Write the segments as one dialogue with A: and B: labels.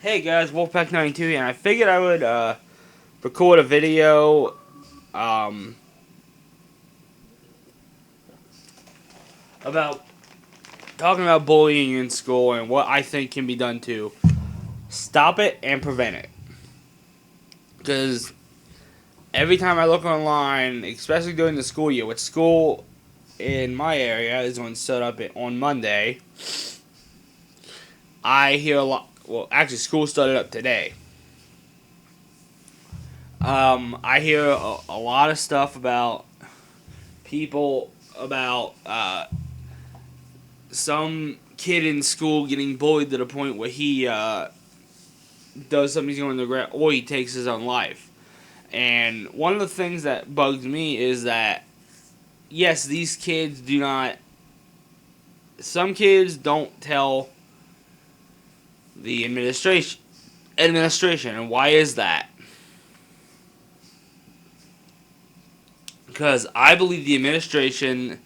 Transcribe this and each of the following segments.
A: Hey guys, Wolfpack92 here, and I figured I would record a video um, about talking about bullying in school and what I think can be done to stop it and prevent it. Because every time I look online, especially during the school year, which school in my area is going to start up on Monday, I hear a lot. Well, actually, school started up today. I hear a lot of stuff about people about some kid in school getting bullied to the point where he does something, he's going to regret, or he takes his own life. And one of the things that bugs me is that, yes, these kids do not. Some kids don't tell the administration, and why is that? Because I believe the administration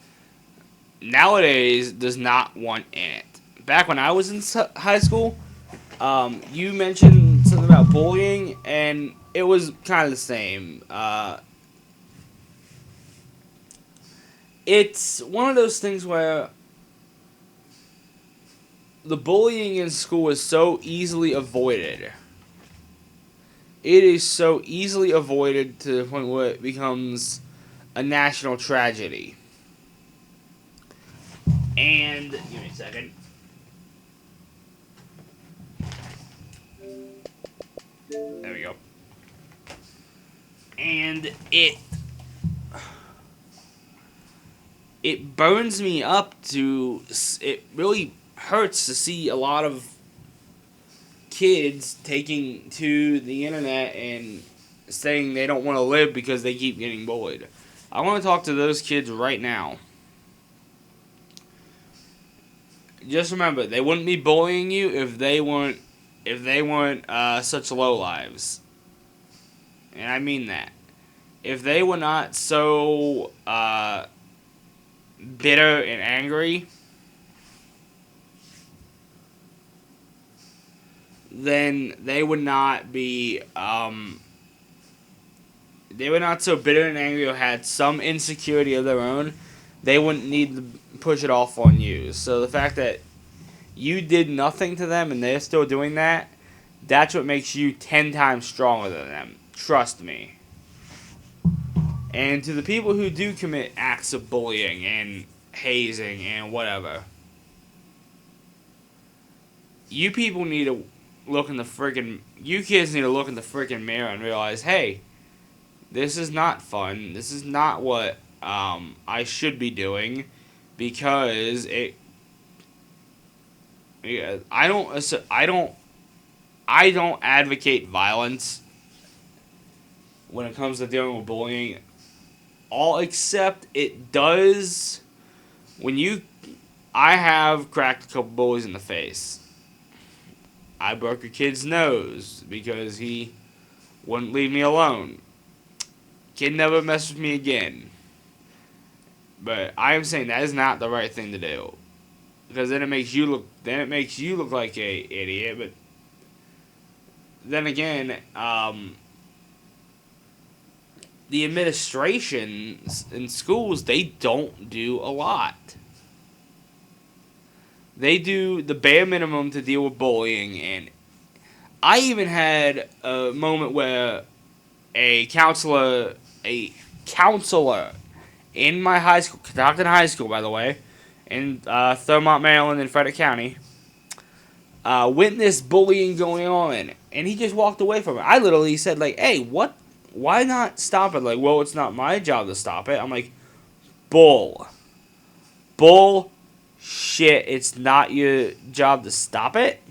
A: nowadays does not want in it. Back when I was in high school, you mentioned something about bullying, and it was kind of the same. It's one of those things where the bullying in school is so easily avoided. It is so easily avoided to the point where it becomes a national tragedy. And, give me a second. There we go. And it burns me up it really hurts to see a lot of kids taking to the internet and saying they don't want to live because they keep getting bullied. I want to talk to those kids right now. Just remember, they wouldn't be bullying you if they weren't such low lives. And I mean that. If they were not so bitter and angry, then they would not be they were not so bitter and angry or had some insecurity of their own. They wouldn't need to push it off on you. So the fact that you did nothing to them and they're still doing that, that's what makes you 10 times stronger than them. Trust me. And to the people who do commit acts of bullying and hazing and whatever, you people need to look in the freaking. You kids need to look in the freaking mirror and realize, hey, this is not fun. This is not what I should be doing, because it. Yeah, I don't advocate violence when it comes to dealing with bullying. All except it does when you. I have cracked a couple bullies in the face. I broke a kid's nose because he wouldn't leave me alone. Kid never messed with me again. But I am saying that is not the right thing to do, because then it makes you look like a idiot. But then again, the administrations in schools, they don't do a lot. They do the bare minimum to deal with bullying, and I even had a moment where a counselor in my high school, Catoctin High School, by the way, in Thurmont, Maryland, in Frederick County, witnessed bullying going on, and he just walked away from it. I literally said, like, hey, what? Why not stop it? Like, well, it's not my job to stop it. I'm like, bull. Shit, it's not your job to stop it?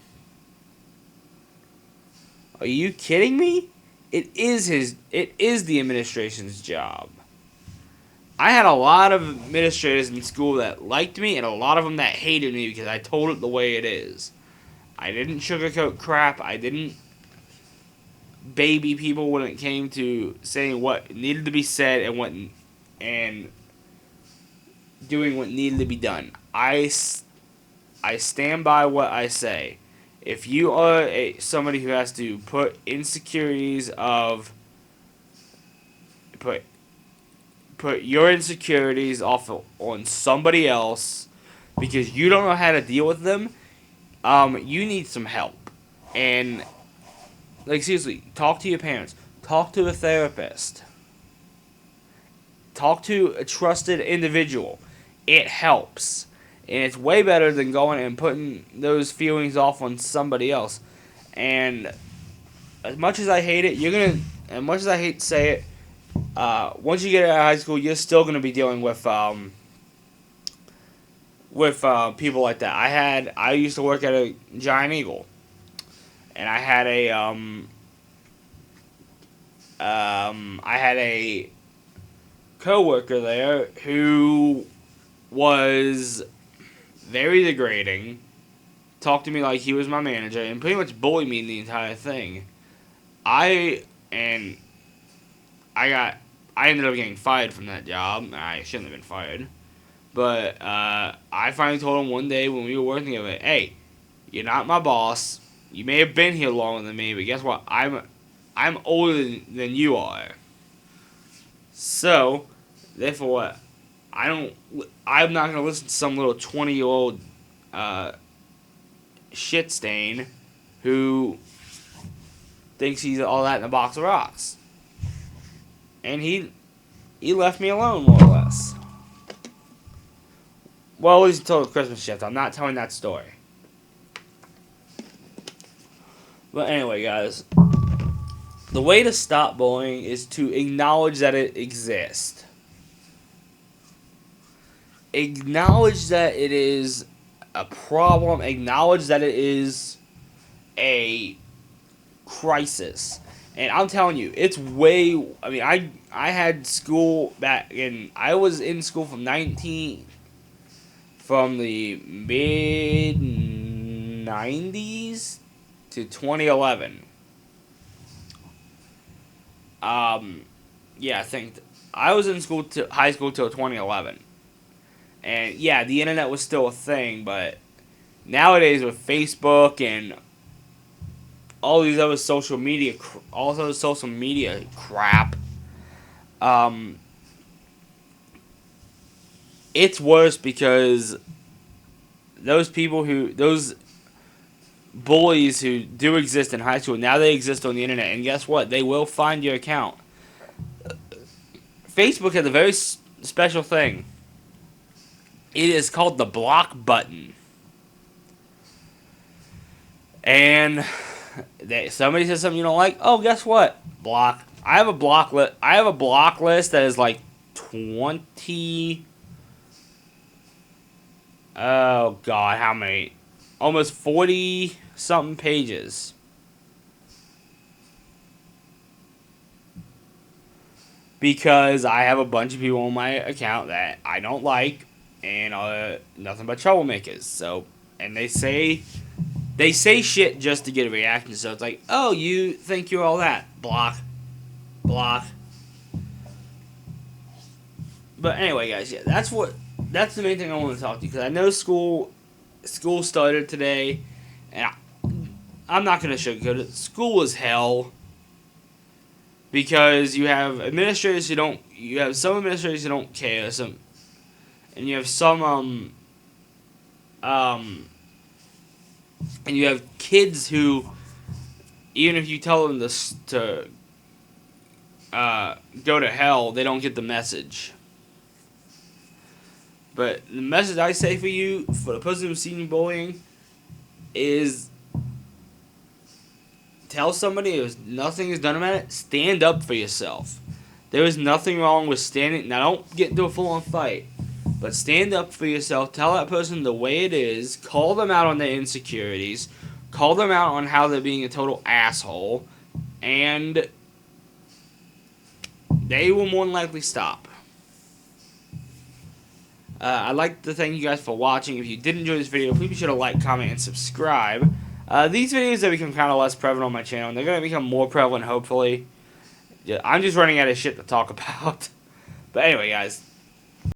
A: Are you kidding me? It is the administration's job. I had a lot of administrators in school that liked me and a lot of them that hated me because I told it the way it is. I didn't sugarcoat crap. I didn't baby people when it came to saying what needed to be said and doing what needed to be done. I stand by what I say. if you are somebody who has to put insecurities of put put your insecurities off on somebody else because you don't know how to deal with them, you need some help. And like seriously, talk to your parents, talk to a therapist, talk to a trusted individual. It helps. And it's way better than going and putting those feelings off on somebody else. And as much as I hate it, as much as I hate to say it, once you get out of high school, you're still gonna be dealing with people like that. I used to work at a Giant Eagle, and I had a coworker there who was very degrading, talked to me like he was my manager, and pretty much bullied me in the entire thing. I and I ended up getting fired from that job. I shouldn't have been fired. But I finally told him one day when we were working together, hey, you're not my boss. You may have been here longer than me, but guess what? I'm older than you are. So, therefore, what? I'm not gonna listen to some little 20-year-old shit stain who thinks he's all that in a box of rocks. And he left me alone, more or less. Well, at least until the Christmas shift. I'm not telling that story. But anyway, guys. The way to stop bullying is to acknowledge that it exists. Acknowledge that it is a problem. Acknowledge that it is a crisis. And I'm telling you, it's way... I mean, I had school back in... I was in school from the mid-90s to 2011. Yeah, I think... I was in high school till 2011. And, yeah, the internet was still a thing, but... Nowadays, with Facebook and... all these other social media crap, it's worse because those bullies who do exist in high school, now they exist on the internet, and guess what? They will find your account. Facebook has a very special thing. It is called the block button. And somebody says something you don't like. Oh, guess what? Block. I have a block list. I have a block list that is like 20. Oh God, how many? Almost 40 something pages. Because I have a bunch of people on my account that I don't like and are nothing but troublemakers. So, and they say shit just to get a reaction. So it's like, oh, you think you're all that? Block. Block. But anyway, guys, yeah, that's the main thing I want to talk to you. Because I know school started today. And I'm not going to sugarcoat it. School is hell. Because you have administrators who don't... You have some administrators who don't care. And you have some... And you have kids who, even if you tell them to go to hell, they don't get the message. But the message I say for you, for the person who's seen you bullying, is tell somebody if nothing is done about it, stand up for yourself. There is nothing wrong with standing. Now, don't get into a full-on fight. But stand up for yourself. Tell that person the way it is. Call them out on their insecurities. Call them out on how they're being a total asshole. And they will more than likely stop. I'd like to thank you guys for watching. If you did enjoy this video, please be sure to like, comment, and subscribe. These videos have become kind of less prevalent on my channel. And they're going to become more prevalent, hopefully. I'm just running out of shit to talk about. But anyway, guys.